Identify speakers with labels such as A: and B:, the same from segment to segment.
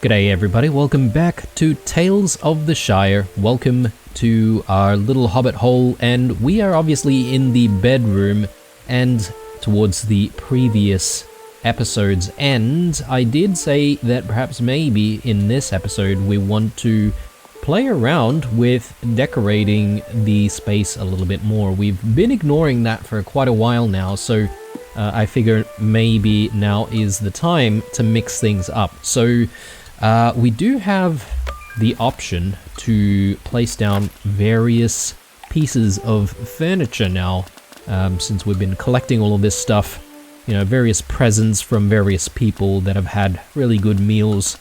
A: G'day everybody, welcome back to Tales of the Shire. Welcome to our little hobbit hole, and we are obviously in the bedroom and towards the previous episode's end. I did say that perhaps maybe in this episode we want to play around with decorating the space a little bit more. We've been ignoring that for quite a while now, so I figure maybe now is the time to mix things up. So we do have the option to place down various pieces of furniture now, since we've been collecting all of this stuff, you know, various presents from various people that have had really good meals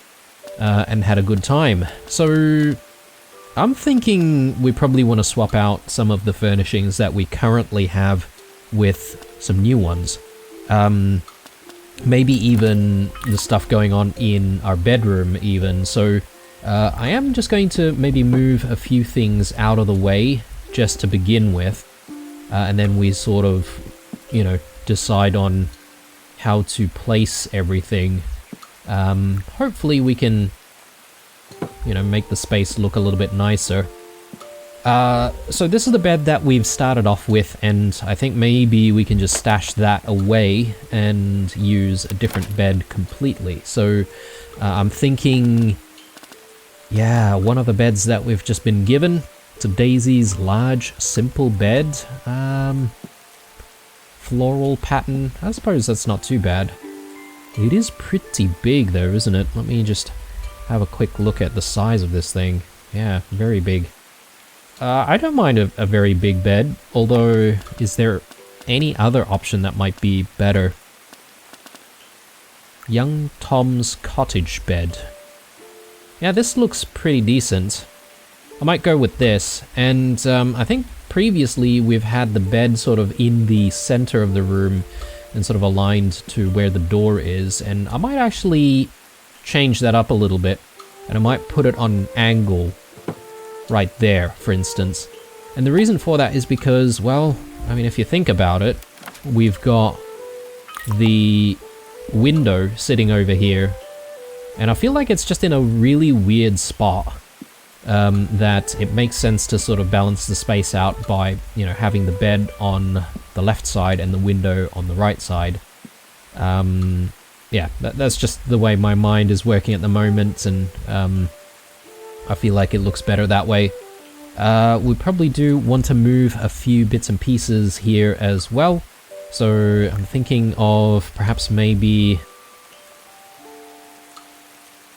A: and had a good time. So I'm thinking we probably want to swap out some of the furnishings that we currently have with some new ones. Maybe even the stuff going on in our bedroom even. So I am just going to maybe move a few things out of the way just to begin with, and then we sort of, you know, decide on how to place everything. Hopefully we can, you know, make the space look a little bit nicer. So this is the bed that we've started off with, and I think maybe we can just stash that away and use a different bed completely. So I'm thinking, yeah, one of the beds that we've just been given. It's a Daisy's large, simple bed. Floral pattern. I suppose that's not too bad. It is pretty big though, isn't it? Let me just have a quick look at the size of this thing. Yeah, very big. I don't mind a very big bed, although is there any other option that might be better? Young Tom's cottage bed. Yeah, this looks pretty decent. I might go with this, and I think previously we've had the bed sort of in the center of the room and sort of aligned to where the door is, and I might actually change that up a little bit, and I might put it on an angle right there, for instance. And the reason for that is because, well, I mean, if you think about it, we've got the window sitting over here, and I feel like it's just in a really weird spot, that it makes sense to sort of balance the space out by, you know, having the bed on the left side and the window on the right side. Yeah, that's just the way my mind is working at the moment, and I feel like it looks better that way. We probably do want to move a few bits and pieces here as well. So I'm thinking of perhaps maybe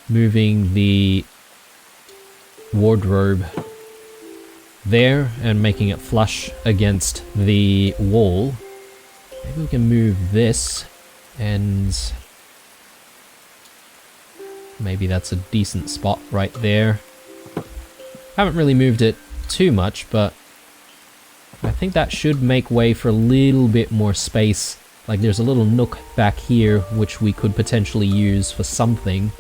A: moving the wardrobe there and making it flush against the wall. Maybe we can move this, and maybe that's a decent spot right there. Haven't really moved it too much, but I think that should make way for a little bit more space. Like there's a little nook back here which we could potentially use for something.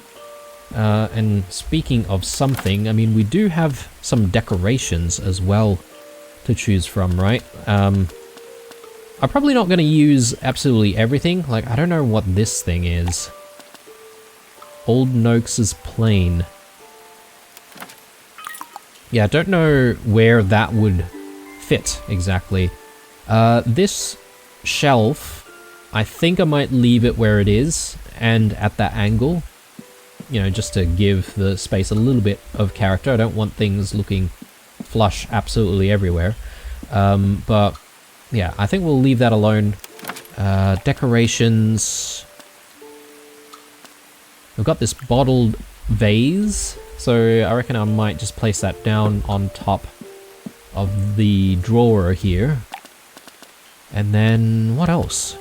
A: And speaking of something, I mean, we do have some decorations as well to choose from, right? I'm probably not going to use absolutely everything. Like, I don't know what this thing is. Old Noakes' Plain. Yeah, I don't know where that would fit exactly. This shelf, I think I might leave it where it is and at that angle, you know, just to give the space a little bit of character. I don't want things looking flush absolutely everywhere. But yeah, I think we'll leave that alone. Decorations. We've got this bottled vase, so I reckon I might just place that down on top of the drawer here. And then what else?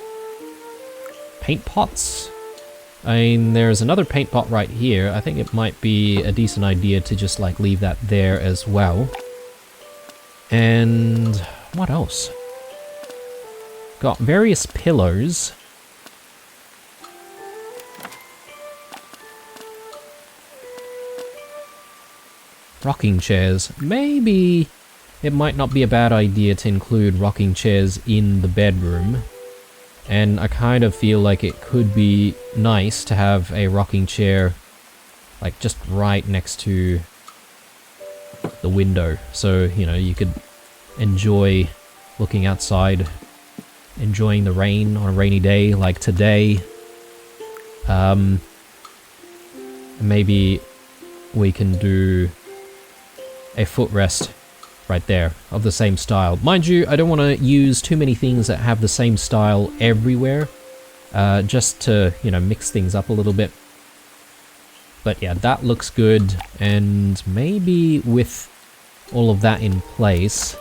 A: Paint pots. I mean, there's another paint pot right here. I think it might be a decent idea to just like leave that there as well. And what else? Got various pillows. Rocking chairs. Maybe it might not be a bad idea to include rocking chairs in the bedroom. And I kind of feel like it could be nice to have a rocking chair like just right next to the window. So, you know, you could enjoy looking outside, enjoying the rain on a rainy day like today. Maybe we can do a footrest right there of the same style. Mind you, I don't want to use too many things that have the same style everywhere, just to, you know, mix things up a little bit. But yeah, that looks good, and maybe with all of that in place,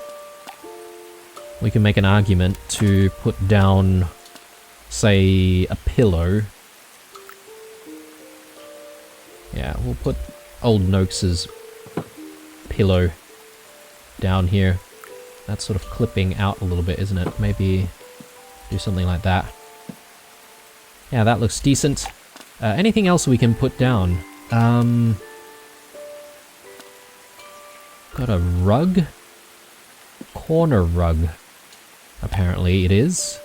A: we can make an argument to put down, say, a pillow. Yeah, we'll put old Noakes's pillow down here. That's sort of clipping out a little bit, isn't it? Maybe do something like that. Yeah, that looks decent. Anything else we can put down? Got a rug? Corner rug, apparently it is.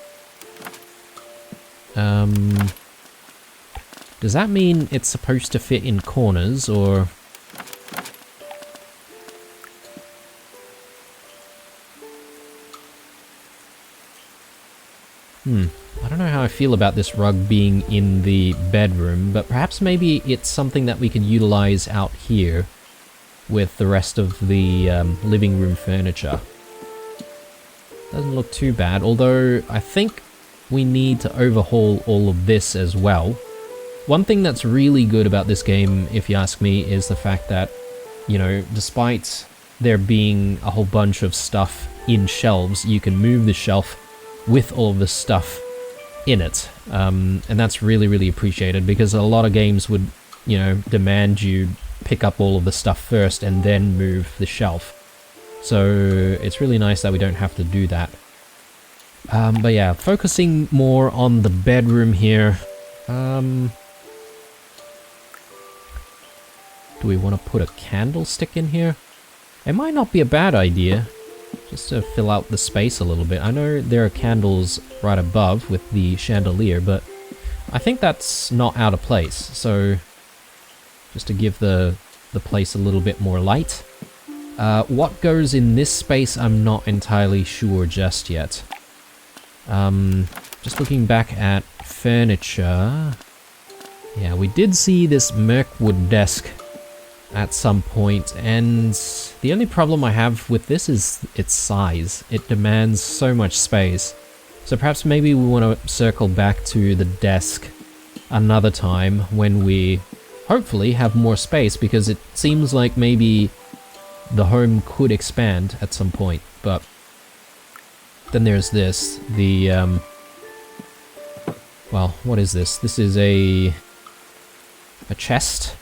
A: Does that mean it's supposed to fit in corners, or... I don't know how I feel about this rug being in the bedroom, but perhaps maybe it's something that we could utilize out here with the rest of the living room furniture. Doesn't look too bad, although I think we need to overhaul all of this as well. One thing that's really good about this game, if you ask me, is the fact that, you know, despite there being a whole bunch of stuff in shelves, you can move the shelf with all of the stuff in it. And that's really, really appreciated, because a lot of games would, you know, demand you pick up all of the stuff first and then move the shelf. So it's really nice that we don't have to do that. But yeah, focusing more on the bedroom here. Do we want to put a candlestick in here? It might not be a bad idea, just to fill out the space a little bit. I know there are candles right above with the chandelier, but I think that's not out of place. So just to give the place a little bit more light. What goes in this space, I'm not entirely sure just yet. Just looking back at furniture. Yeah, we did see this Mirkwood desk at some point, and the only problem I have with this is its size. It demands so much space. So perhaps maybe we want to circle back to the desk another time when we hopefully have more space, because it seems like maybe the home could expand at some point. But then there's this, the well, what is this? This is a chest.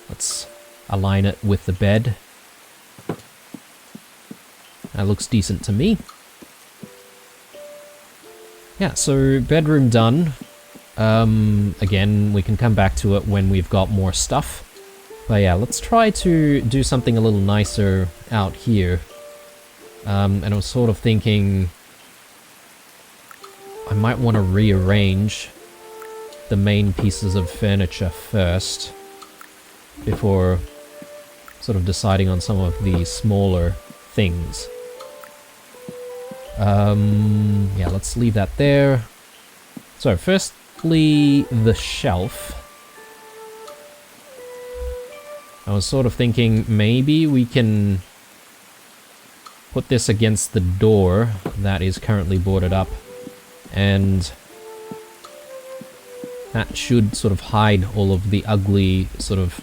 A: Let's align it with the bed. That looks decent to me. Yeah, so bedroom done. Again, we can come back to it when we've got more stuff. But yeah, let's try to do something a little nicer out here. And I was sort of thinking I might want to rearrange the main pieces of furniture first before sort of deciding on some of the smaller things. Yeah, let's leave that there. So firstly, the shelf. I was sort of thinking maybe we can put this against the door that is currently boarded up, and that should sort of hide all of the ugly sort of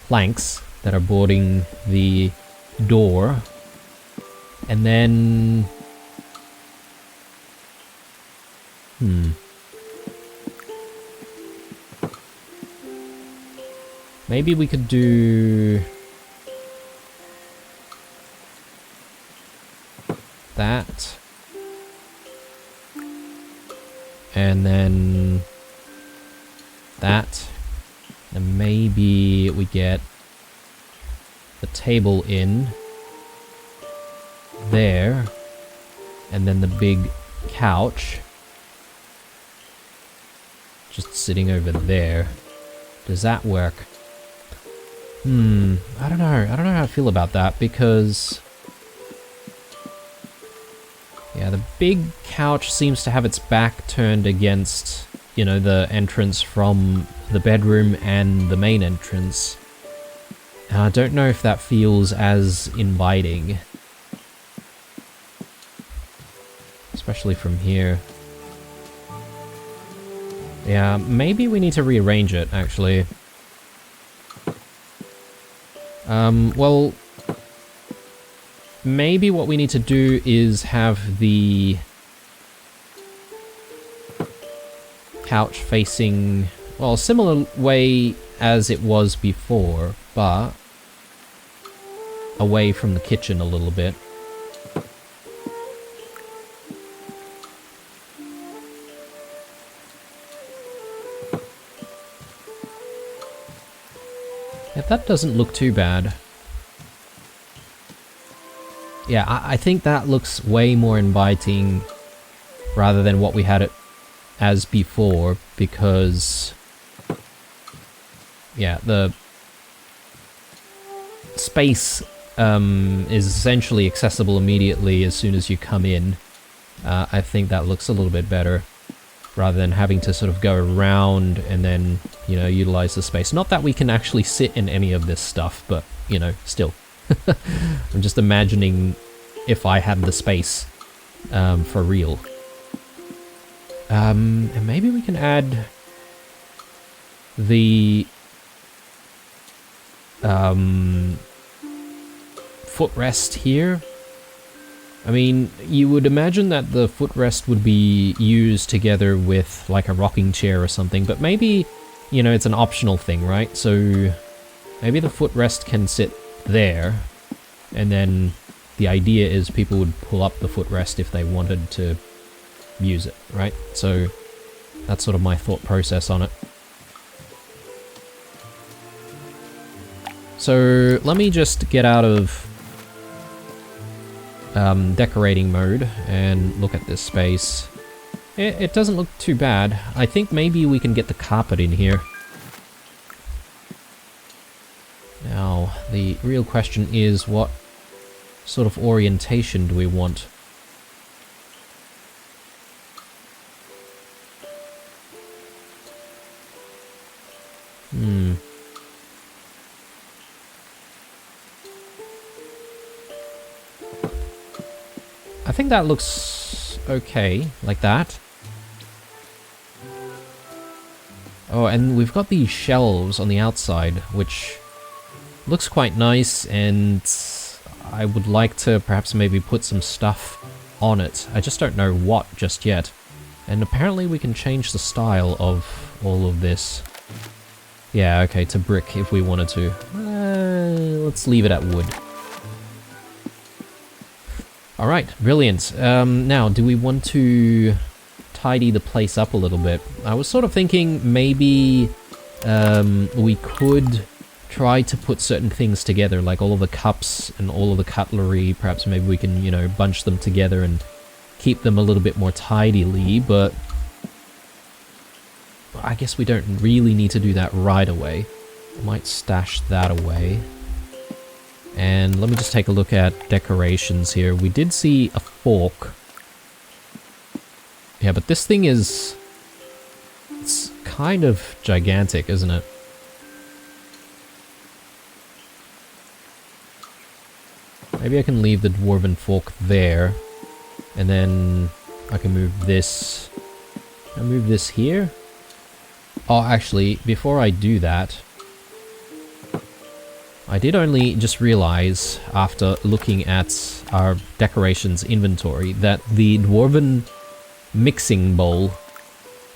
A: planks that are boarding the door. And then... maybe we could do... that. And then... that. And maybe we get the table in there, and then the big couch just sitting over there. Does that work? I don't know. I don't know how I feel about that because... yeah, the big couch seems to have its back turned against, you know, the entrance from the bedroom and the main entrance. And I don't know if that feels as inviting. Especially from here. Yeah, maybe we need to rearrange it, actually. Well... maybe what we need to do is have the couch facing, well, a similar way as it was before, but away from the kitchen a little bit. Yeah, that doesn't look too bad. Yeah, I think that looks way more inviting rather than what we had it as before, because... yeah, the space is essentially accessible immediately as soon as you come in. I think that looks a little bit better, rather than having to sort of go around and then, you know, utilize the space. Not that we can actually sit in any of this stuff, but, you know, still. I'm just imagining if I had the space for real. And maybe we can add the footrest here. I mean, you would imagine that the footrest would be used together with like a rocking chair or something, but maybe, you know, it's an optional thing, right? So maybe the footrest can sit there, and then the idea is people would pull up the footrest if they wanted to use it, right? So that's sort of my thought process on it. So let me just get out of decorating mode and look at this space. It doesn't look too bad. I think maybe we can get the carpet in here. Now, the real question is, what sort of orientation do we want? I think that looks okay, like that. Oh, and we've got these shelves on the outside, which looks quite nice, and I would like to perhaps maybe put some stuff on it. I just don't know what just yet. And apparently we can change the style of all of this. Yeah, okay, to brick if we wanted to. Let's leave it at wood. Alright, brilliant. Now, do we want to tidy the place up a little bit? I was sort of thinking maybe we could try to put certain things together, like all of the cups and all of the cutlery. Perhaps maybe we can, you know, bunch them together and keep them a little bit more tidily, but I guess we don't really need to do that right away. I might stash that away. And let me just take a look at decorations here. We did see a fork. Yeah, but this thing is... it's kind of gigantic, isn't it? Maybe I can leave the dwarven fork there. And then I can move this. Can I move this here? Oh, actually, before I do that, I did only just realize, after looking at our decorations inventory, that the dwarven mixing bowl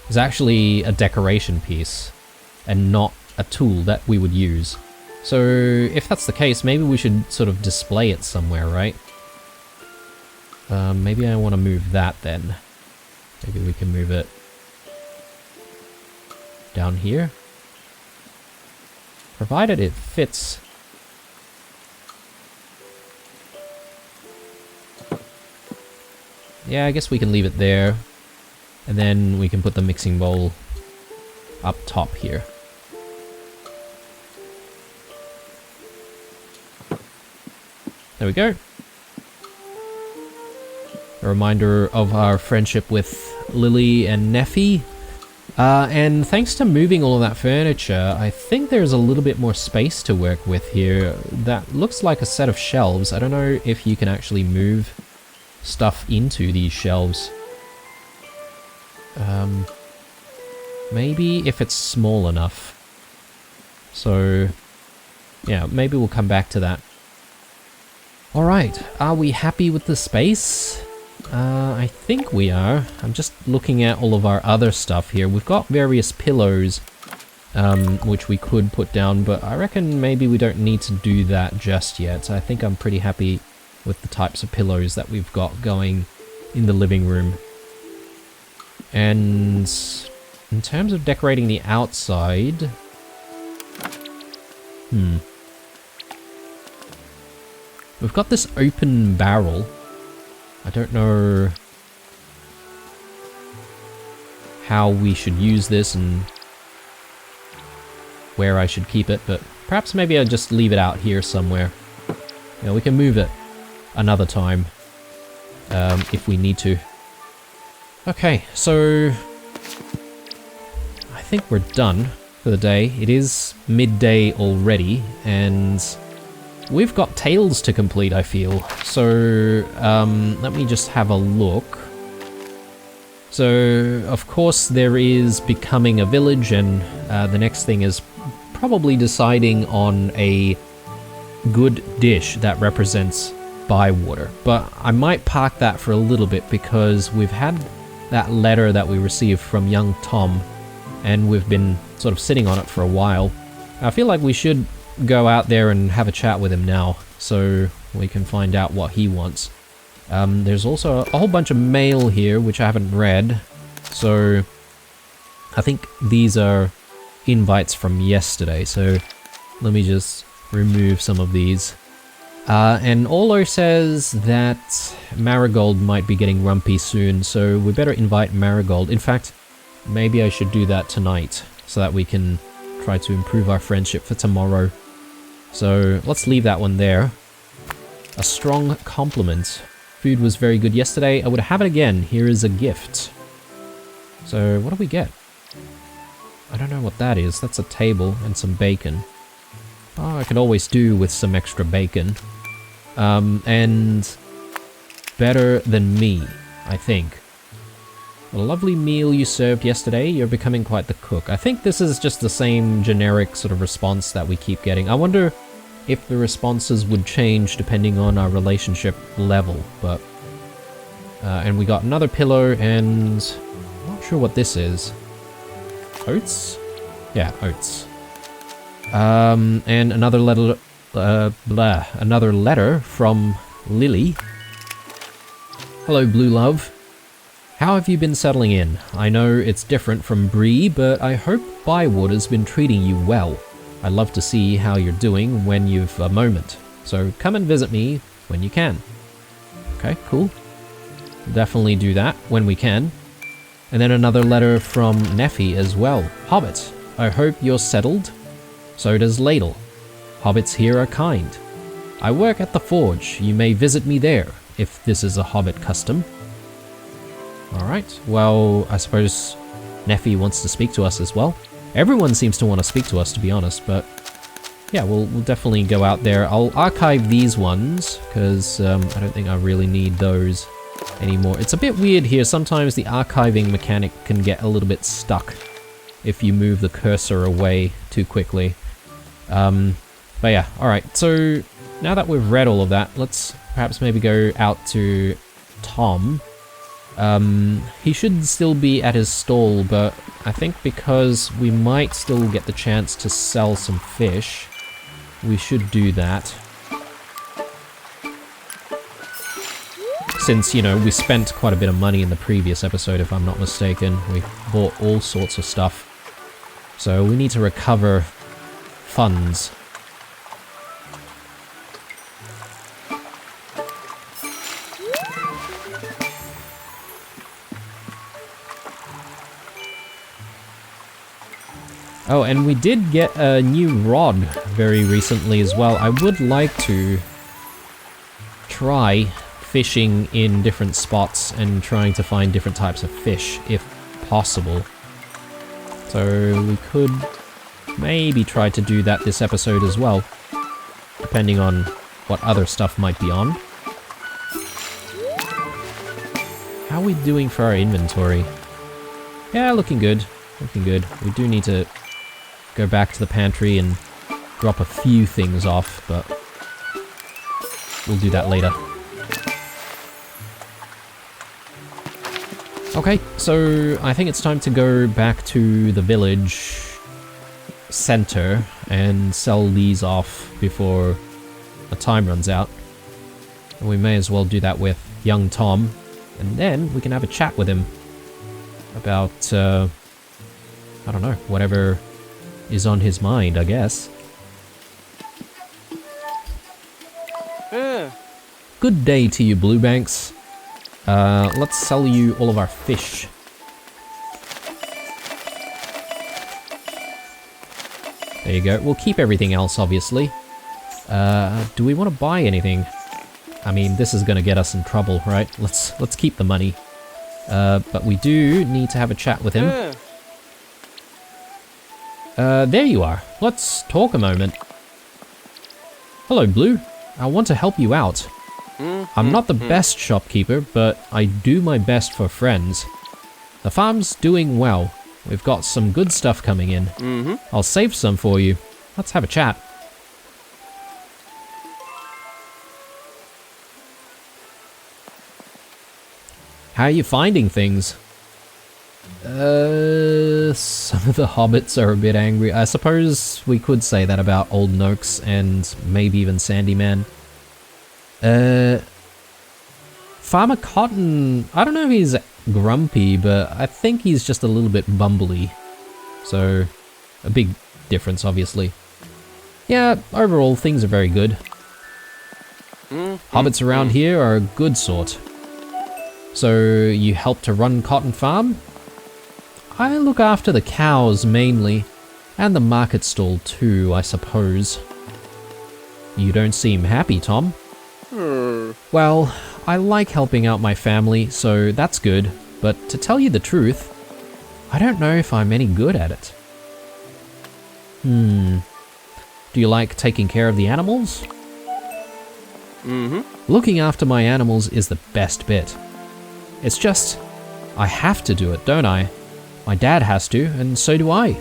A: is actually a decoration piece, and not a tool that we would use. So, if that's the case, maybe we should sort of display it somewhere, right? Maybe I want to move that then. Maybe we can move it down here. Provided it fits. Yeah, I guess we can leave it there. And then we can put the mixing bowl up top here. There we go. A reminder of our friendship with Lily and Neffy. And thanks to moving all of that furniture, I think there's a little bit more space to work with here. That looks like a set of shelves. I don't know if you can actually move stuff into these shelves. Maybe if it's small enough. So, yeah, maybe we'll come back to that. Alright, are we happy with the space? I think we are. I'm just looking at all of our other stuff here. We've got various pillows, which we could put down, but I reckon maybe we don't need to do that just yet. I think I'm pretty happy with the types of pillows that we've got going in the living room. And in terms of decorating the outside... We've got this open barrel. I don't know how we should use this and where I should keep it, but perhaps maybe I'll just leave it out here somewhere. Yeah, we can move it another time if we need to. Okay, so I think we're done for the day. It is midday already, and we've got tales to complete, I feel. So, let me just have a look. So, of course, there is becoming a village, and the next thing is probably deciding on a good dish that represents Bywater. But I might park that for a little bit because we've had that letter that we received from young Tom, and we've been sort of sitting on it for a while. I feel like we should go out there and have a chat with him now, so we can find out what he wants. There's also a whole bunch of mail here, which I haven't read, so I think these are invites from yesterday, so let me just remove some of these. And Olo says that Marigold might be getting grumpy soon, so we better invite Marigold. In fact, maybe I should do that tonight, so that we can try to improve our friendship for tomorrow. So let's leave that one there. A strong compliment. Food was very good yesterday. I would have it again. Here is a gift. So what do we get? I don't know what that is. That's a table and some bacon. Oh, I could always do with some extra bacon. And better than me, I think. A lovely meal you served yesterday. You're becoming quite the cook. I think this is just the same generic sort of response that we keep getting. I wonder if the responses would change depending on our relationship level, but... and we got another pillow, and... I'm not sure what this is. Oats? Yeah, oats. And another letter... another letter from Lily. Hello, Blue Love. How have you been settling in? I know it's different from Bree, but I hope Bywater's been treating you well. I'd love to see how you're doing when you've a moment. So come and visit me when you can. Okay, cool. Definitely do that when we can. And then another letter from Neffy as well. Hobbit, I hope you're settled. So does Ladle. Hobbits here are kind. I work at the forge. You may visit me there, if this is a Hobbit custom. Alright, well, I suppose Neffy wants to speak to us as well. Everyone seems to want to speak to us, to be honest, but yeah, we'll definitely go out there. I'll archive these ones, because I don't think I really need those anymore. It's a bit weird here. Sometimes the archiving mechanic can get a little bit stuck if you move the cursor away too quickly. But yeah, alright, so now that we've read all of that, let's perhaps maybe go out to Tom. He should still be at his stall, but I think because we might still get the chance to sell some fish, we should do that. Since, you know, we spent quite a bit of money in the previous episode, if I'm not mistaken. We bought all sorts of stuff. So we need to recover funds. Oh, and we did get a new rod very recently as well. I would like to try fishing in different spots and trying to find different types of fish, if possible. So we could maybe try to do that this episode as well, depending on what other stuff might be on. How are we doing for our inventory? Yeah, looking good. Looking good. We do need to go back to the pantry and drop a few things off, but we'll do that later. Okay, so I think it's time to go back to the village center and sell these off before the time runs out. And we may as well do that with young Tom, and then we can have a chat with him about, I don't know, whatever is on his mind, I guess. Good day to you, Bluebanks. Let's sell you all of our fish. There you go. We'll keep everything else, obviously. Do we want to buy anything? I mean, this is going to get us in trouble, right? Let's keep the money. But we do need to have a chat with him. There you are. Let's talk a moment. Hello, Blue. I want to help you out. I'm not the best shopkeeper, but I do my best for friends. The farm's doing well. We've got some good stuff coming in. I'll save some for you. Let's have a chat. How are you finding things? Some of the hobbits are a bit angry. I suppose we could say that about Old Noakes and maybe even Sandyman. Farmer Cotton, I don't know if he's grumpy, but I think he's just a little bit bumbly. So, a big difference, obviously. Yeah, overall, things are very good. Hobbits around here are a good sort. So, you help to run Cotton Farm? I look after the cows, mainly. And the market stall, too, I suppose. You don't seem happy, Tom. Well, I like helping out my family, so that's good. But to tell you the truth, I don't know if I'm any good at it. Do you like taking care of the animals? Looking after my animals is the best bit. It's just, I have to do it, don't I? My dad has to, and so do I.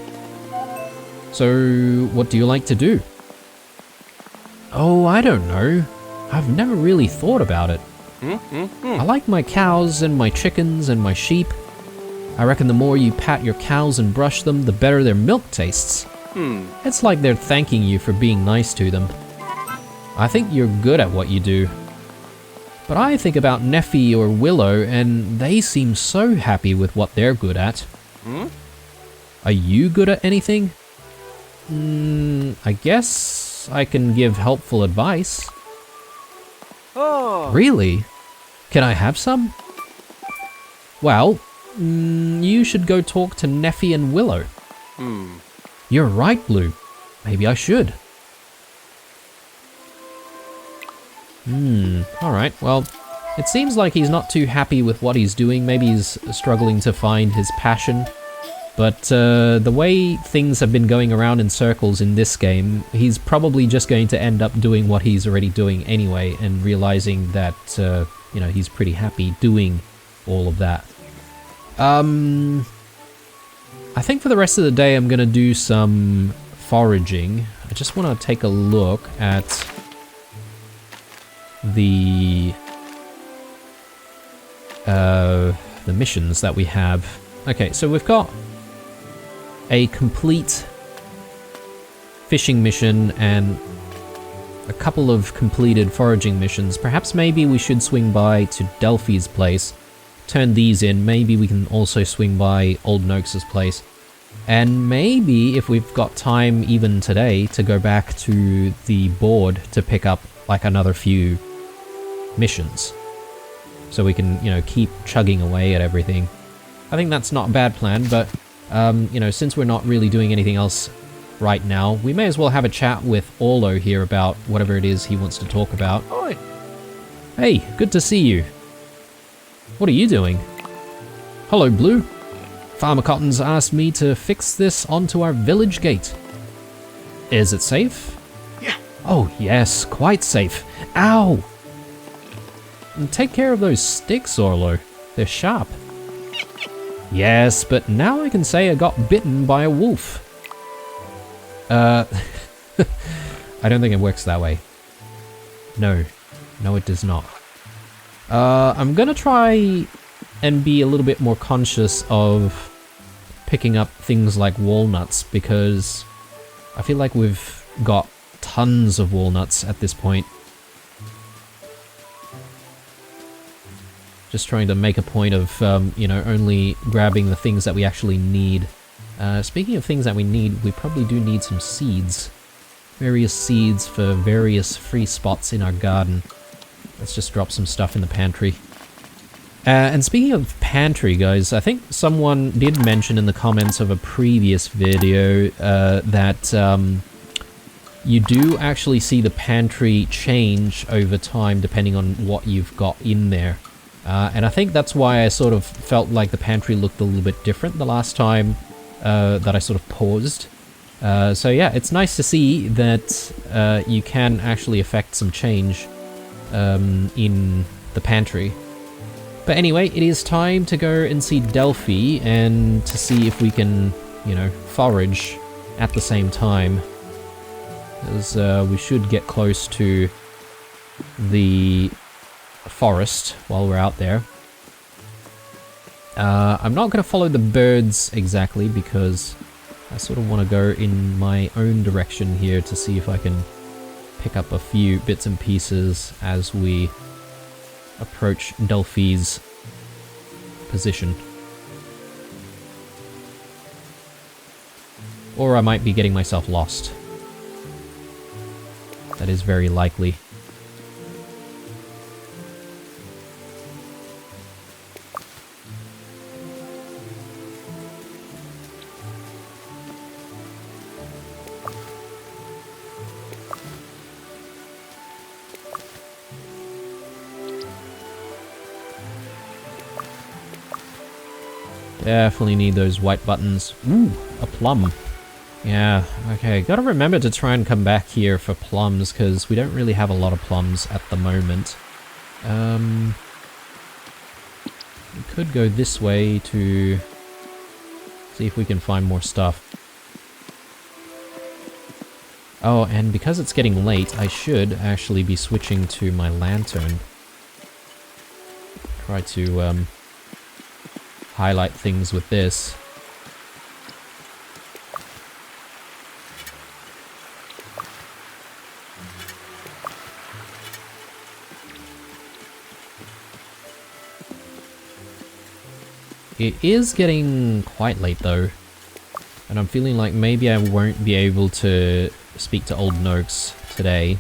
A: So, what do you like to do? Oh, I don't know. I've never really thought about it. I like my cows and my chickens and my sheep. I reckon the more you pat your cows and brush them, the better their milk tastes. It's like they're thanking you for being nice to them. I think you're good at what you do. But I think about Neffy or Willow, and they seem so happy with what they're good at. Are you good at anything? I guess I can give helpful advice. Really? Can I have some? Well, you should go talk to Neffy and Willow. You're right, Blue. Maybe I should. Alright, well, it seems like he's not too happy with what he's doing. Maybe he's struggling to find his passion. But the way things have been going around in circles in this game, he's probably just going to end up doing what he's already doing anyway, and realizing that, you know, he's pretty happy doing all of that. I think for the rest of the day I'm going to do some foraging. I just want to take a look at the missions that we have. Okay, so we've got a complete fishing mission and a couple of completed foraging missions. Perhaps maybe we should swing by to Delphi's place, turn these in. Maybe we can also swing by Old Noakes' place. And maybe, if we've got time even today, to go back to the board to pick up like another few missions. So we can, you know, keep chugging away at everything. I think that's not a bad plan, but You know, since we're not really doing anything else right now, we may as well have a chat with Orlo here about whatever it is he wants to talk about. Oi. Hey, good to see you. What are you doing? Hello, Blue. Farmer Cotton's asked me to fix this onto our village gate. Is it safe?
B: Yeah.
A: Oh, yes, quite safe. Ow! And take care of those sticks, Orlo. They're sharp. Yes, but now I can say I got bitten by a wolf. I don't think it works that way. No. No, it does not. I'm gonna try and be a little bit more conscious of picking up things like walnuts, because I feel like we've got tons of walnuts at this point. Just trying to make a point of, you know, only grabbing the things that we actually need. Speaking of things that we need, we probably do need some seeds. Various seeds for various free spots in our garden. Let's just drop some stuff in the pantry. And speaking of pantry, guys, I think someone did mention in the comments of a previous video that you do actually see the pantry change over time depending on what you've got in there. And I think that's why I sort of felt like the pantry looked a little bit different the last time that I sort of paused. So yeah, it's nice to see that you can actually affect some change in the pantry. But anyway, it is time to go and see Delphi and to see if we can, you know, forage at the same time. Because we should get close to the forest while we're out there. I'm not going to follow the birds exactly because I sort of want to go in my own direction here to see if I can pick up a few bits and pieces as we approach Delphi's position. Or I might be getting myself lost. That is very likely. Definitely need those white buttons. Ooh, a plum. Yeah, okay, gotta remember to try and come back here for plums, because we don't really have a lot of plums at the moment. We could go this way to see if we can find more stuff. Oh, and because it's getting late, I should actually be switching to my lantern. Try to, highlight things with this. It is getting quite late though, and I'm feeling like maybe I won't be able to speak to Old Noakes today.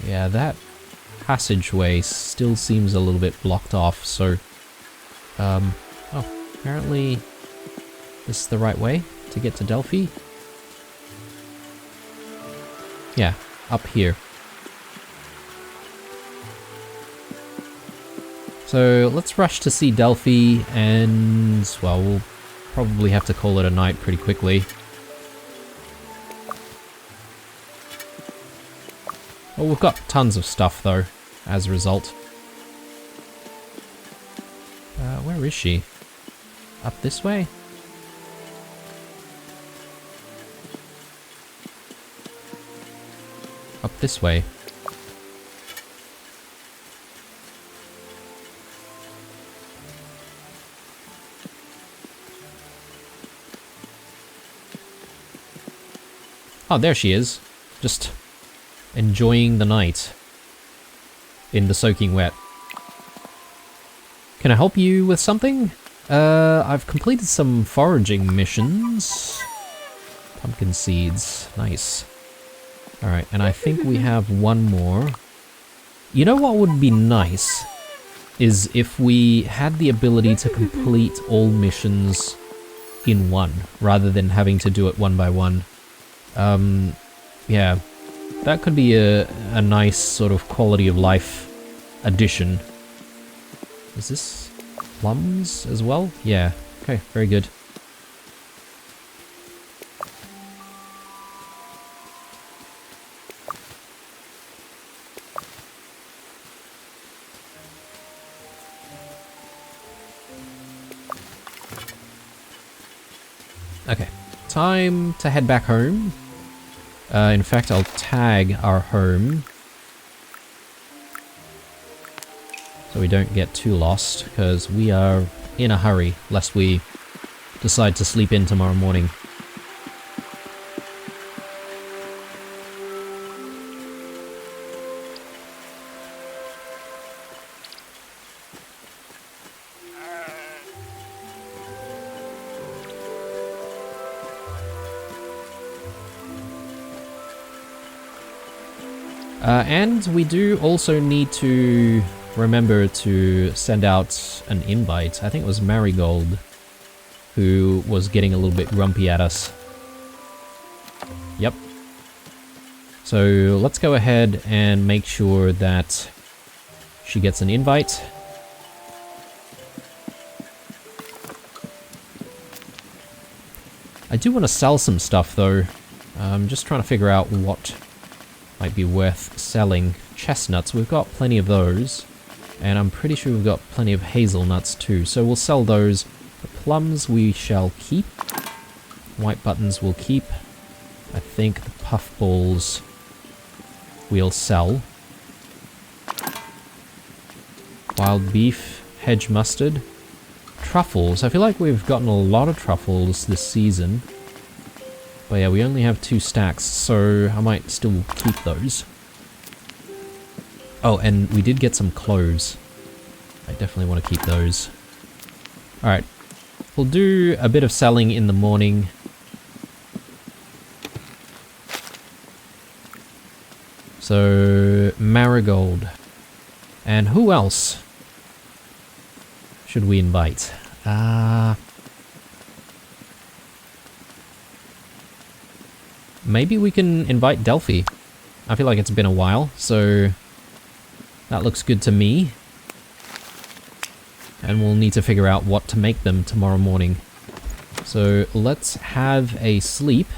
A: Yeah, that passageway still seems a little bit blocked off, so oh, apparently this is the right way to get to Delphi. Yeah, up here. So let's rush to see Delphi, and well, we'll probably have to call it a night pretty quickly. Well, we've got tons of stuff though, as a result. Where is she? Up this way? Up this way. Oh, there she is. Just enjoying the night in the soaking wet. Can I help you with something? I've completed some foraging missions. Pumpkin seeds. Nice. Alright, and I think we have one more. You know what would be nice? is if we had the ability to complete all missions in one, rather than having to do it one by one. Yeah, that could be a nice sort of quality of life addition. Is this plums as well? Yeah, okay, very good. Okay, time to head back home. In fact, I'll tag our home so we don't get too lost, because we are in a hurry, lest we decide to sleep in tomorrow morning. And we do also need to remember to send out an invite. I think it was Marigold who was getting a little bit grumpy at us. Yep. So let's go ahead and make sure that she gets an invite. I do want to sell some stuff though. I'm just trying to figure out what might be worth selling. Chestnuts, we've got plenty of those. And I'm pretty sure we've got plenty of hazelnuts too. So we'll sell those. The plums we shall keep. White buttons we'll keep. I think the puffballs we'll sell. Wild beef, hedge mustard. Truffles. I feel like we've gotten a lot of truffles this season. But yeah, we only have 2 stacks, so I might still keep those. Oh, and we did get some cloves. I definitely want to keep those. Alright. We'll do a bit of selling in the morning. So, Marigold. And who else should we invite? Maybe we can invite Delphi. I feel like it's been a while, so that looks good to me. And we'll need to figure out what to make them tomorrow morning. So let's have a sleep.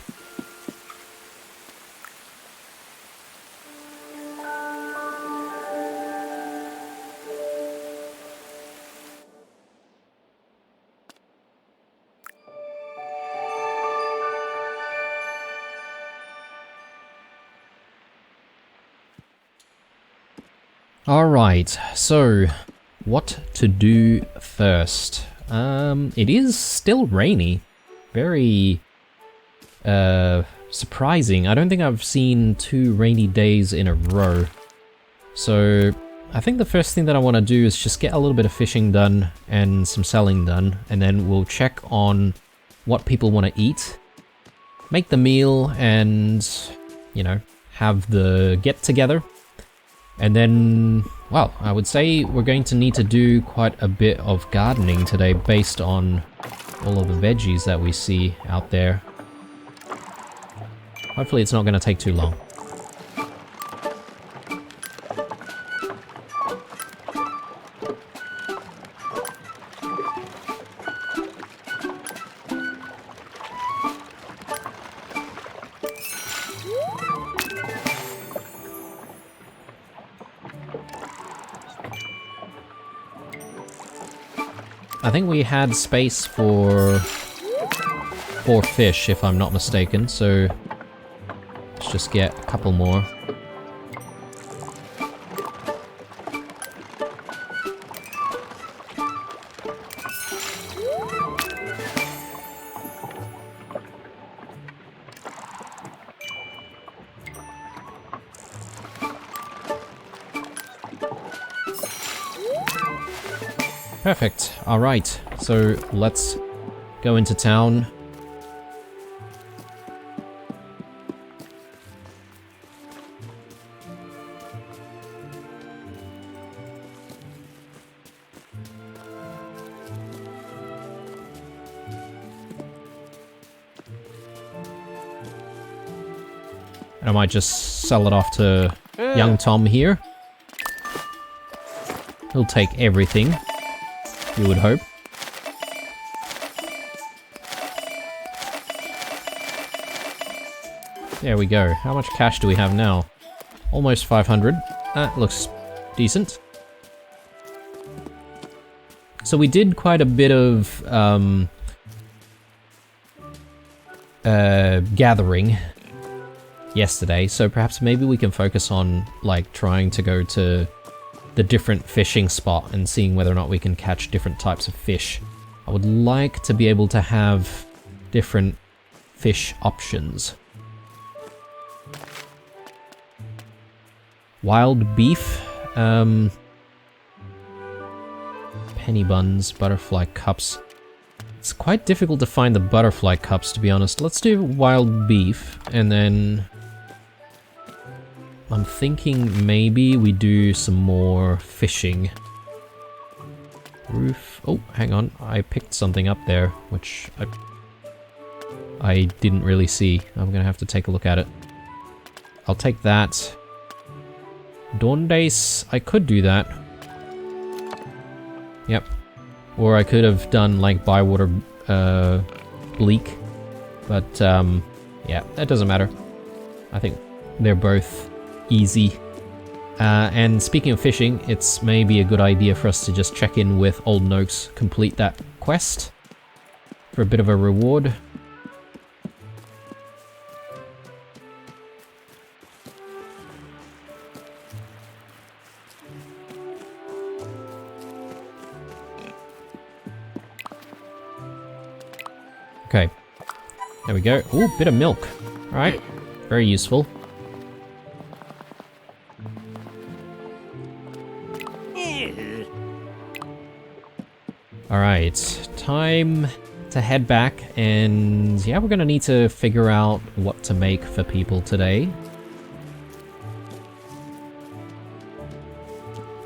A: Alright, so what to do first? It is still rainy. Very surprising. I don't think I've seen 2 rainy days in a row. So I think the first thing that I want to do is just get a little bit of fishing done and some selling done, and then we'll check on what people want to eat, make the meal, and, you know, have the get together. And then, well, I would say we're going to need to do quite a bit of gardening today based on all of the veggies that we see out there. Hopefully it's not going to take too long. I think we had space for 4 fish, if I'm not mistaken, so let's just get a couple more. Perfect. Alright, so let's go into town. I might just sell it off to young Tom here. He'll take everything, you would hope. There we go. How much cash do we have now? Almost 500. That looks decent. So we did quite a bit of gathering yesterday, so perhaps maybe we can focus on like trying to go to the different fishing spot and seeing whether or not we can catch different types of fish. I would like to be able to have different fish options. Wild beef, penny buns, butterfly cups. It's quite difficult to find the butterfly cups, to be honest. Let's do wild beef, and then I'm thinking maybe we do some more fishing. Roof. Oh, hang on. I picked something up there, which I didn't really see. I'm gonna have to take a look at it. I'll take that. Dawn Dace, I could do that. Yep. Or I could have done like Bywater Bleak. But yeah, that doesn't matter. I think they're both easy. And speaking of fishing, it's maybe a good idea for us to just check in with Old Noakes, complete that quest for a bit of a reward. Okay, there we go. Ooh, bit of milk. Alright, very useful. Alright, time to head back, and yeah, we're gonna need to figure out what to make for people today.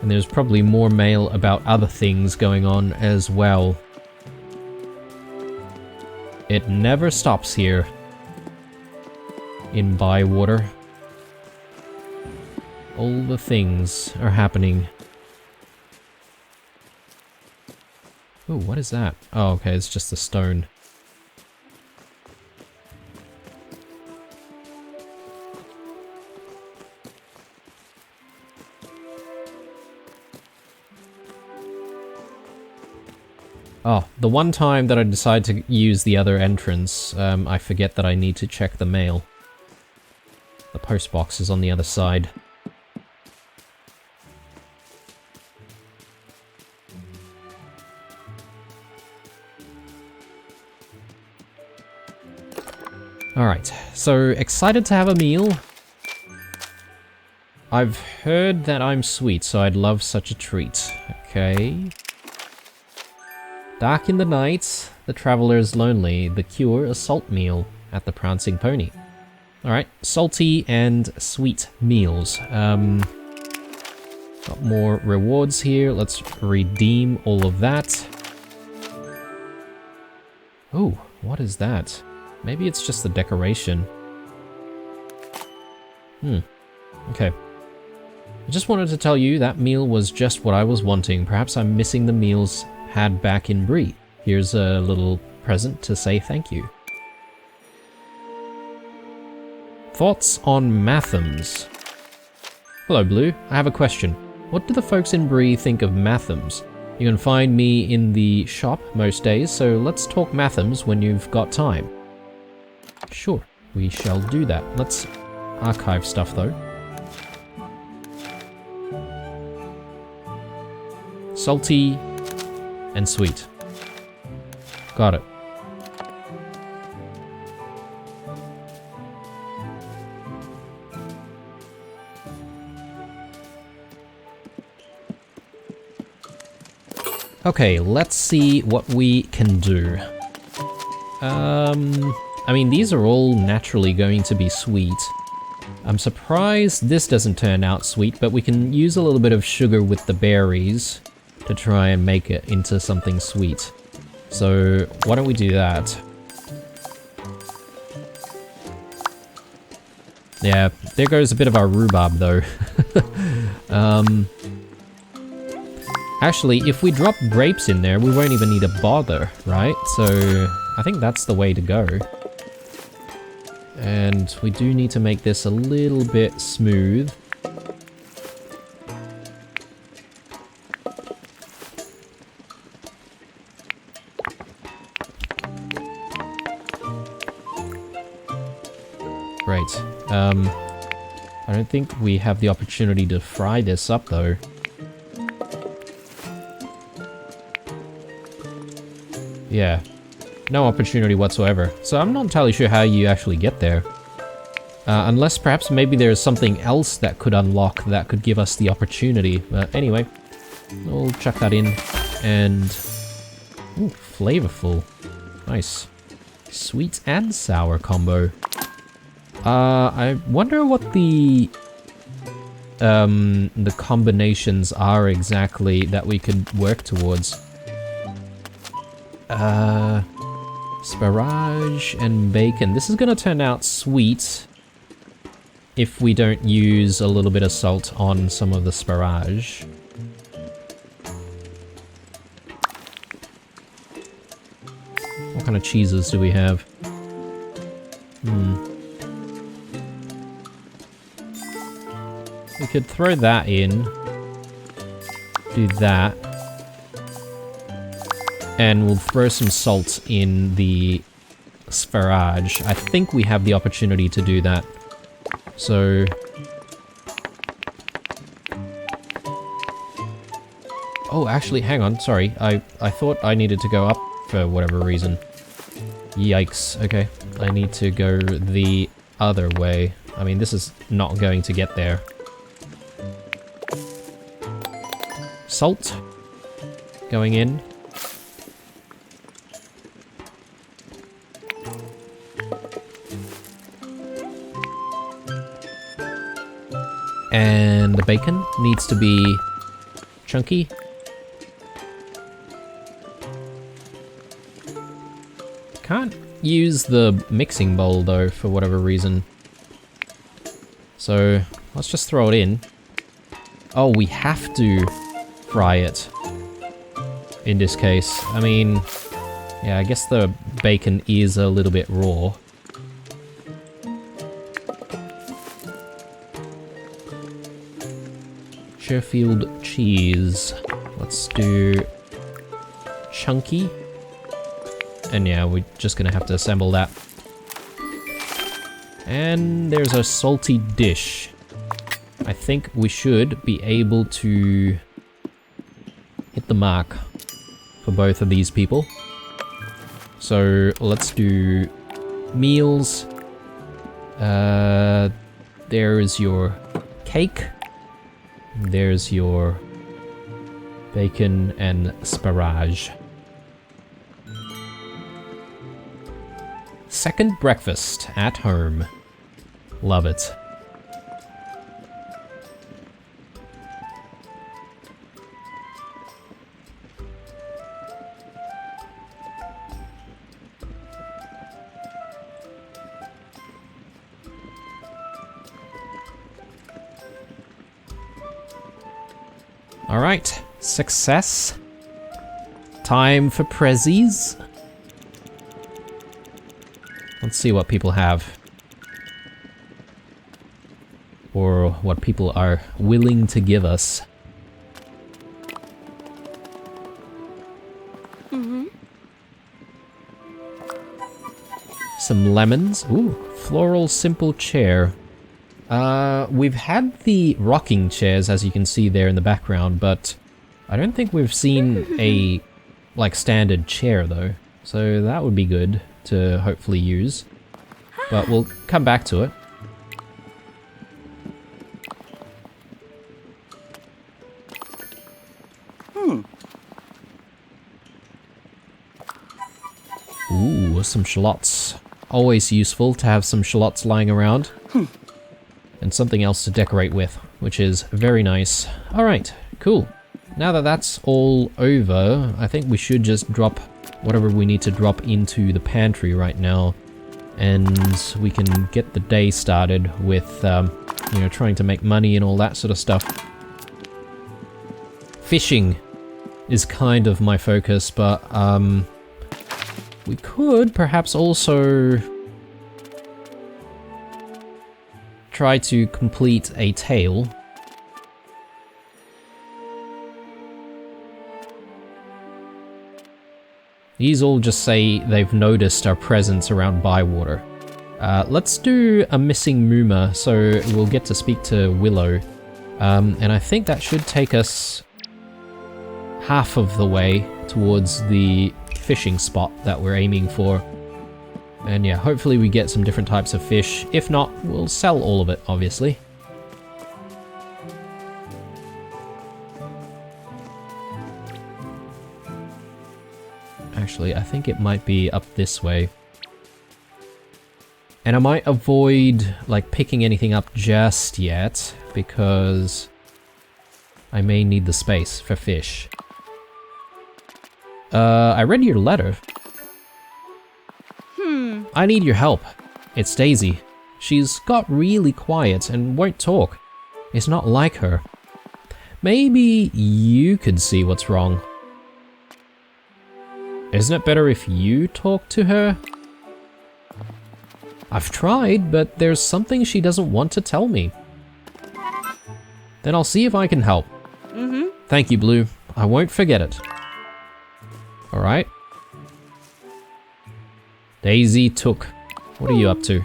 A: And there's probably more mail about other things going on as well. It never stops here in Bywater. All the things are happening. Ooh, what is that? Oh, okay, it's just a stone. Oh, the one time that I decide to use the other entrance, I forget that I need to check the mail. The post box is on the other side. Alright, so excited to have a meal. I've heard that I'm sweet, so I'd love such a treat. Okay. Dark in the night, the traveler is lonely. The cure, a salt meal at the Prancing Pony. Alright, salty and sweet meals. Got more rewards here. Let's redeem all of that. Oh, what is that? Maybe it's just the decoration. Okay. I just wanted to tell you that meal was just what I was wanting. Perhaps I'm missing the meals had back in Bree. Here's a little present to say thank you. Thoughts on Mathams? Hello, Blue. I have a question. What do the folks in Bree think of Mathams? You can find me in the shop most days, so let's talk Mathams when you've got time. Sure, we shall do that. Let's archive stuff, though. Salty and sweet. Got it. Okay, let's see what we can do. I mean, these are all naturally going to be sweet. I'm surprised this doesn't turn out sweet, but we can use a little bit of sugar with the berries to try and make it into something sweet. So, why don't we do that? Yeah, there goes a bit of our rhubarb though. Actually, if we drop grapes in there, we won't even need to bother, right? So I think that's the way to go. And we do need to make this a little bit smooth. Great. I don't think we have the opportunity to fry this up though. Yeah, no opportunity whatsoever. So I'm not entirely sure how you actually get there. Unless perhaps maybe there's something else that could unlock that could give us the opportunity. But anyway, we'll chuck that in. And... ooh, flavorful. Nice. Sweet and sour combo. I wonder what the combinations are exactly that we could work towards. Sparage and bacon. This is gonna turn out sweet if we don't use a little bit of salt on some of the sparage. What kind of cheeses do we have? We could throw that in. Do that. And we'll throw some salt in the sparage. I think we have the opportunity to do that. So... oh, actually, hang on, sorry. I thought I needed to go up for whatever reason. Yikes, okay. I need to go the other way. I mean, this is not going to get there. Salt. Going in. And the bacon needs to be chunky. Can't use the mixing bowl though for whatever reason. So let's just throw it in. Oh, we have to fry it in this case. I mean, yeah, I guess the bacon is a little bit raw. Sheffield cheese. Let's do chunky. And yeah, we're just gonna have to assemble that. And there's a salty dish. I think we should be able to hit the mark for both of these people. So let's do meals. There is your cake. There's your bacon and sparage. Second breakfast at home. Love it. Alright, success. Time for prezzies. Let's see what people have. Or what people are willing to give us. Some lemons. Ooh, floral simple chair. We've had the rocking chairs, as you can see there in the background, but I don't think we've seen a, like, standard chair, though. So that would be good to hopefully use. But we'll come back to it. Ooh, some shallots. Always useful to have some shallots lying around. And something else to decorate with, which is very nice. Alright, cool. Now that that's all over, I think we should just drop whatever we need to drop into the pantry right now. and we can get the day started with, you know, trying to make money and all that sort of stuff. Fishing is kind of my focus, but we could perhaps also try to complete a tale. These all just say they've noticed our presence around Bywater. Let's do a missing Mooma, so we'll get to speak to Willow. And I think that should take us half of the way towards the fishing spot that we're aiming for. And yeah, hopefully we get some different types of fish. If not, we'll sell all of it, obviously. Actually, I think it might be up this way. And I might avoid, like, picking anything up just yet, because I may need the space for fish. I read your letter. I need your help. It's Daisy. She's got really quiet and won't talk. It's not like her. Maybe you could see what's wrong. Isn't it better if you talk to her? I've tried, but there's something she doesn't want to tell me. Then I'll see if I can help. Thank you, Blue. I won't forget it. Alright. Daisy Took. What are you up to?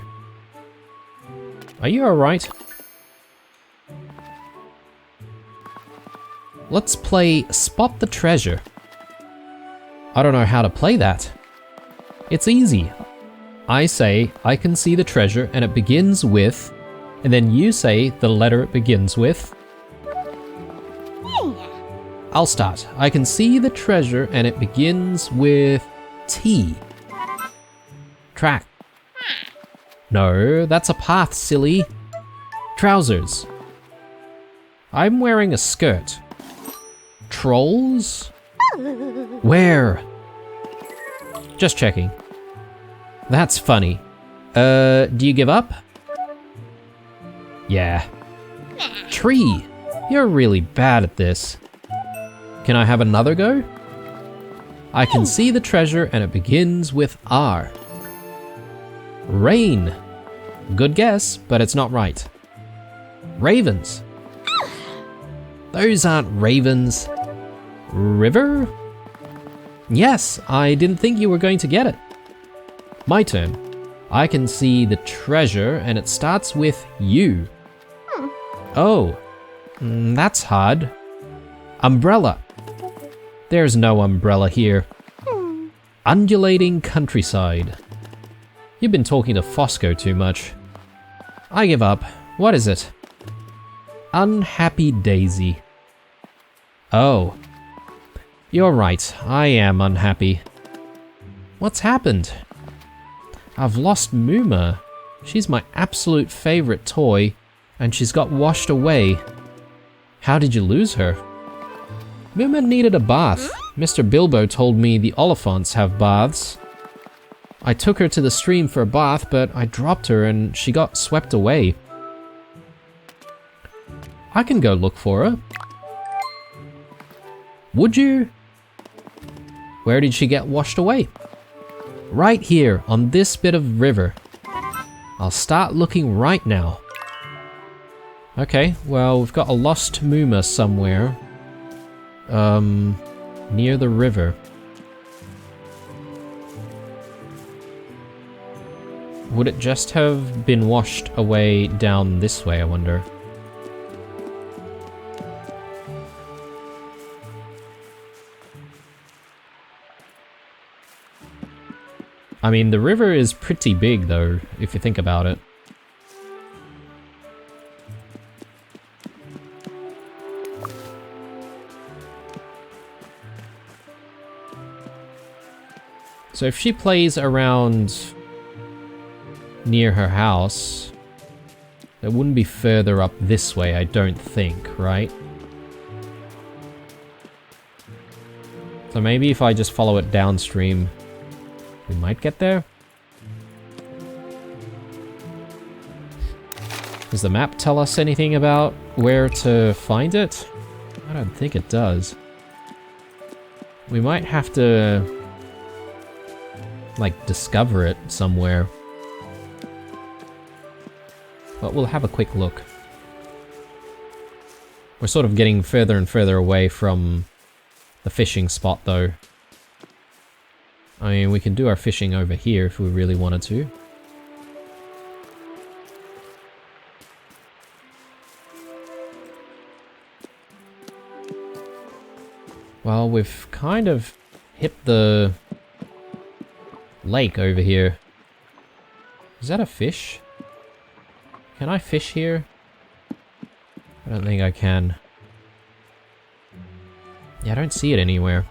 A: Are you alright? Let's play Spot the Treasure. I don't know how to play that. It's easy. I say I can see the treasure and it begins with, and then you say the letter it begins with. I'll start. I can see the treasure and it begins with T. Track. No, that's a path, silly. Trousers. I'm wearing a skirt. Trolls? Where? Just checking. That's funny. Do you give up? Yeah. Tree. You're really bad at this. Can I have another go? I can see the treasure and it begins with R. Rain. Good guess, but it's not right. Ravens. Those aren't ravens. River? Yes, I didn't think you were going to get it. My turn. I can see the treasure and it starts with U. Oh, that's hard. Umbrella. There's no umbrella here. Undulating countryside. You've been talking to Fosco too much. I give up. What is it? Unhappy Daisy. Oh. You're right, I am unhappy. What's happened? I've lost Mooma. She's my absolute favorite toy, and she's got washed away. How did you lose her? Mooma needed a bath. Mr. Bilbo told me the Oliphants have baths. I took her to the stream for a bath, but I dropped her and she got swept away. I can go look for her. Would you? Where did she get washed away? Right here, on this bit of river. I'll start looking right now. Okay, well, we've got a lost Mooma somewhere. Near the river. Would it just have been washed away down this way, I wonder? I mean, the river is pretty big, though, if you think about it. So if she plays around near her house, it wouldn't be further up this way, I don't think, right? So maybe if I just follow it downstream, we might get there? Does the map tell us anything about where to find it? I don't think it does. We might have to, like, discover it somewhere. But we'll have a quick look. We're sort of getting further and further away from the fishing spot, though. I mean, we can do our fishing over here if we really wanted to. Well, we've kind of hit the lake over here. Is that a fish? Can I fish here? I don't think I can. Yeah, I don't see it anywhere.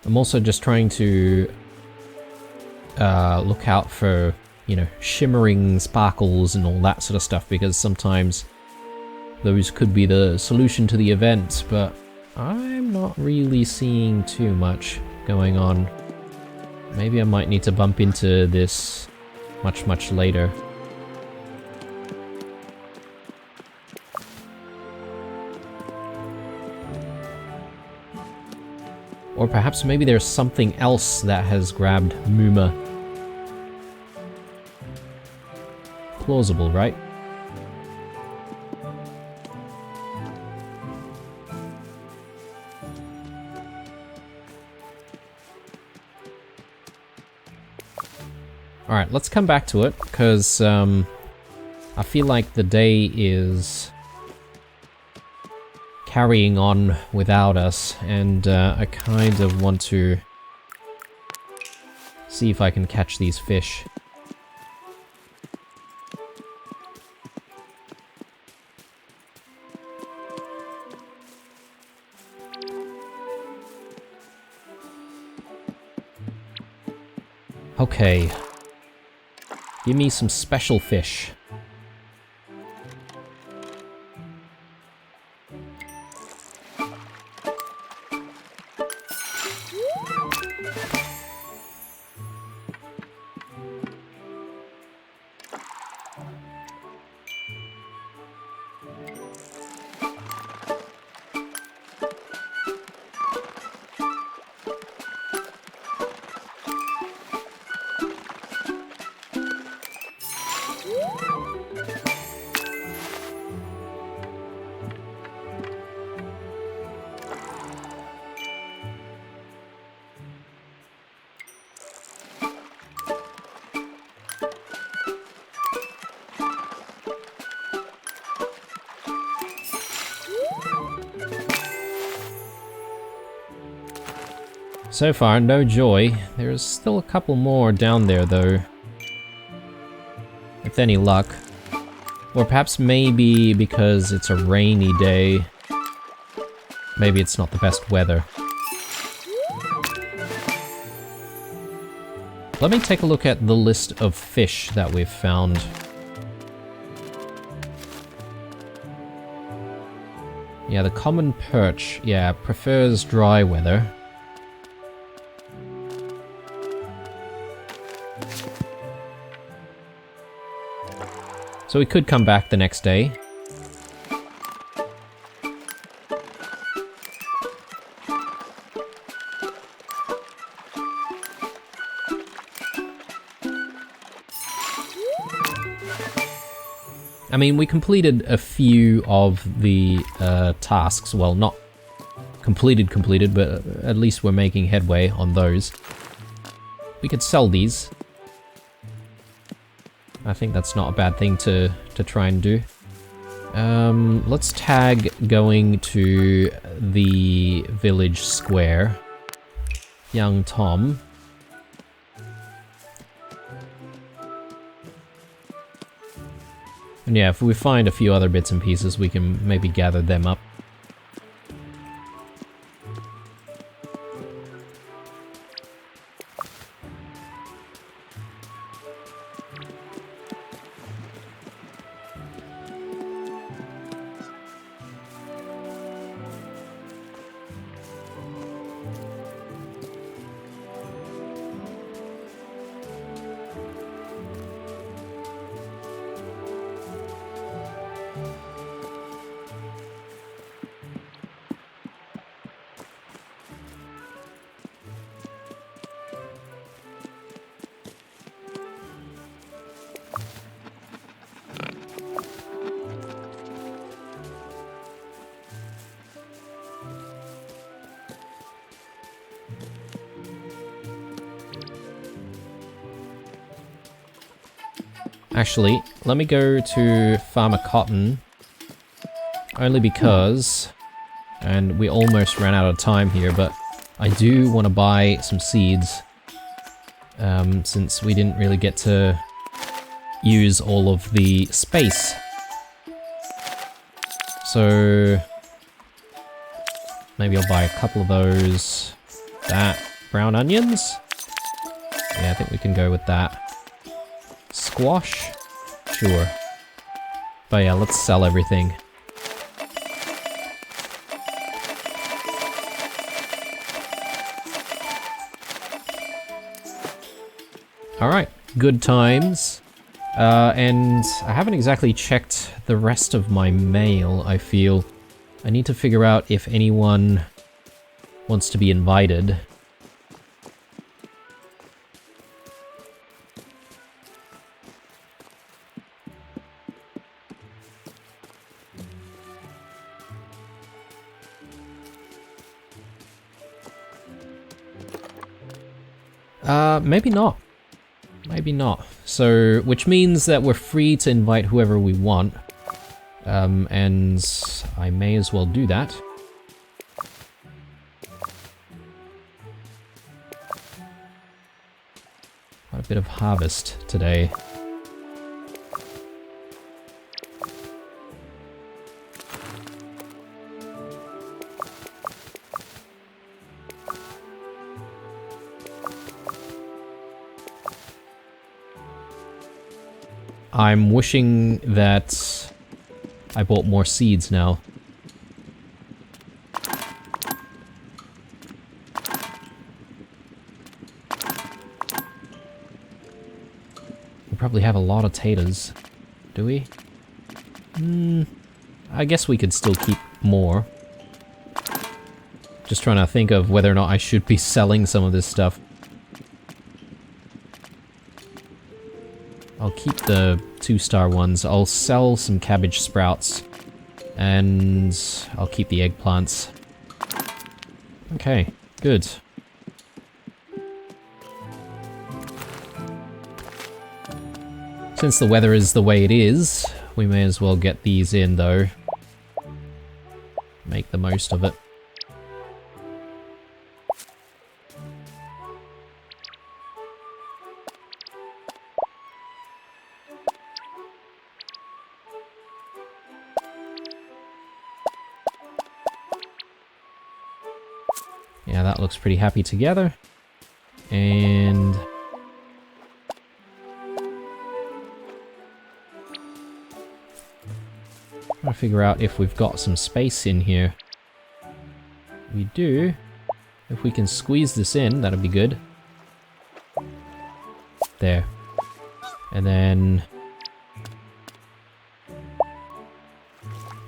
A: I'm also just trying to look out for, you know, shimmering sparkles and all that sort of stuff, because sometimes those could be the solution to the event, but I'm not really seeing too much going on. Maybe I might need to bump into this much later. Or perhaps maybe there's something else that has grabbed Mooma. Plausible, right? Alright, let's come back to it, because I feel like the day is carrying on without us, and I kind of want to see if I can catch these fish. Okay. Give me some special fish. So far, no joy. There's still a couple more down there, though. With any luck. Or perhaps maybe because it's a rainy day. Maybe it's not the best weather. Let me take a look at the list of fish that we've found. Yeah, the common perch, yeah, prefers dry weather. So we could come back the next day. I mean, we completed a few of the tasks. Well, not completed, but at least we're making headway on those. We could sell these. I think that's not a bad thing to try and do. Let's tag going to the village square. Young Tom. And yeah, if we find a few other bits and pieces, we can maybe gather them up. Actually, let me go to Farmer Cotton, only because, and we almost ran out of time here, but I do want to buy some seeds, since we didn't really get to use all of the space. So, maybe I'll buy a couple of those. That, brown onions? Yeah, I think we can go with that. Squash? Sure. But yeah, let's sell everything. Alright, good times. And I haven't exactly checked the rest of my mail, I feel. I need to figure out if anyone wants to be invited. Maybe not. Maybe not. So, which means that we're free to invite whoever we want. And I may as well do that. Quite a bit of harvest today. I'm wishing that I bought more seeds now. We probably have a lot of taters. Do we? I guess we could still keep more. Just trying to think of whether or not I should be selling some of this stuff. I'll keep the 2-star ones. I'll sell some cabbage sprouts. And I'll keep the eggplants. Okay, good. Since the weather is the way it is, we may as well get these in though. Make the most of it. Yeah, that looks pretty happy together. And I'm trying to figure out if we've got some space in here. We do. If we can squeeze this in, that'd be good. There. And then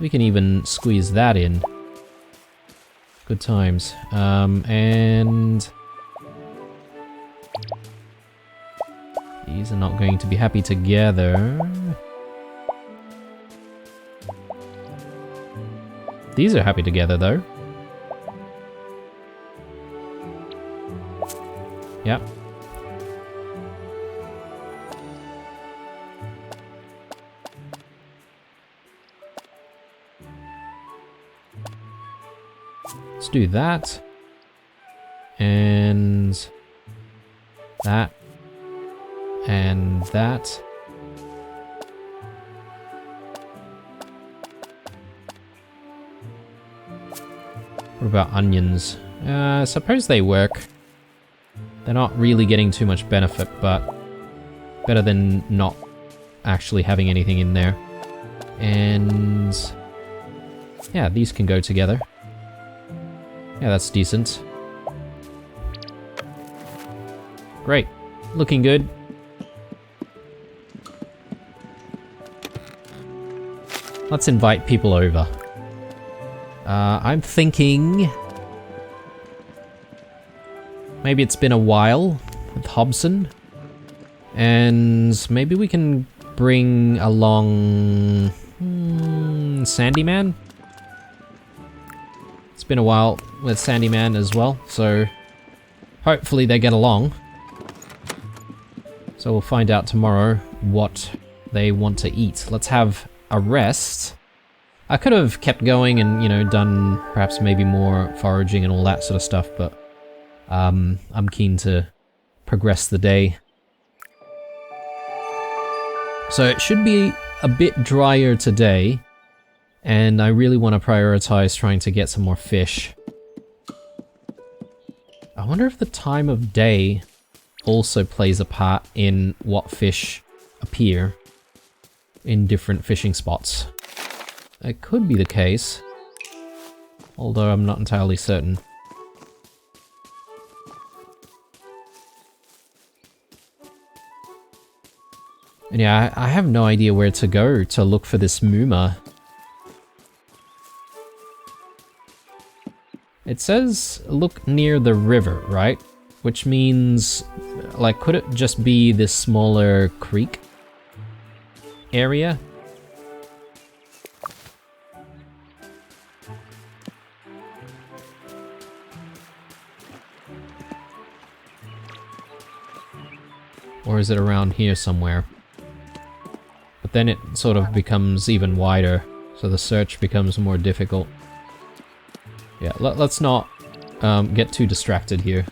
A: we can even squeeze that in. Good times. And these are not going to be happy together. These are happy together though. Yep. Let's do that. And that. And that. What about onions? I suppose they work. They're not really getting too much benefit, but better than not actually having anything in there. And yeah, these can go together. Yeah, that's decent. Great. Looking good. Let's invite people over. I'm thinking maybe it's been a while with Hobson, and maybe we can bring along Sandyman. It's been a while with Sandyman as well, so hopefully they get along. So we'll find out tomorrow what they want to eat. Let's have a rest. I could have kept going and, you know, done perhaps maybe more foraging and all that sort of stuff, but I'm keen to progress the day. So it should be a bit drier today, and I really want to prioritize trying to get some more fish. I wonder if the time of day also plays a part in what fish appear in different fishing spots. It could be the case, although I'm not entirely certain. And yeah, I have no idea where to go to look for this Mooma. It says look near the river, right? Which means, like, could it just be this smaller creek area? Or is it around here somewhere? But then it sort of becomes even wider, so the search becomes more difficult. Yeah, let's not get too distracted here.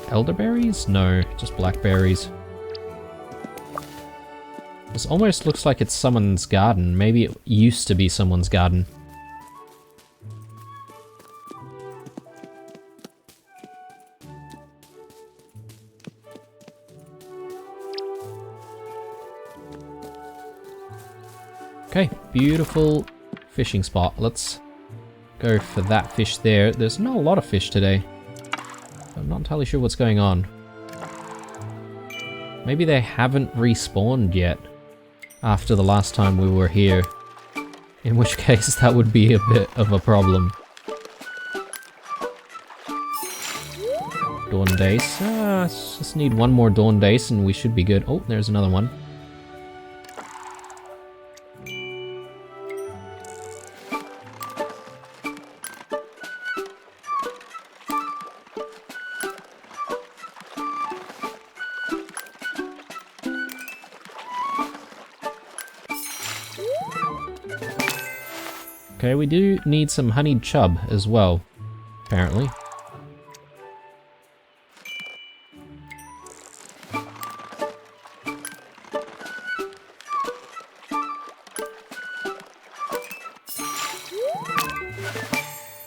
A: Elderberries? No, just blackberries. This almost looks like it's someone's garden. Maybe it used to be someone's garden. Okay, beautiful fishing spot. Let's go for that fish there. There's not a lot of fish today. I'm not entirely sure what's going on. Maybe they haven't respawned yet after the last time we were here. In which case that would be a bit of a problem. Dawn Dace. Just need one more Dawn Dace and we should be good. Oh, there's another one. Okay, we do need some honeyed chub as well, apparently.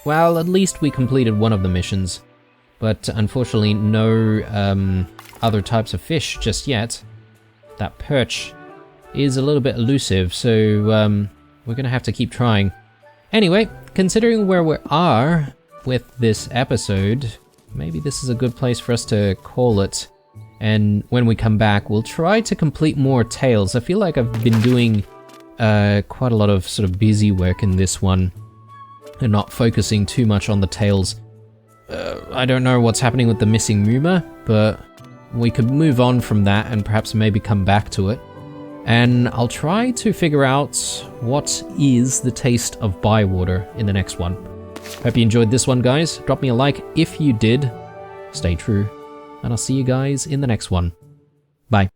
A: Well, at least we completed one of the missions, but unfortunately no other types of fish just yet. That perch is a little bit elusive, so we're gonna have to keep trying. Anyway, considering where we are with this episode, maybe this is a good place for us to call it. And when we come back, we'll try to complete more tales. I feel like I've been doing quite a lot of sort of busy work in this one and not focusing too much on the tales. I don't know what's happening with the missing Mooma, but we could move on from that and perhaps maybe come back to it. And I'll try to figure out what is the taste of Bywater in the next one. Hope you enjoyed this one, guys. Drop me a like if you did. stay true, and I'll see you guys in the next one. Bye.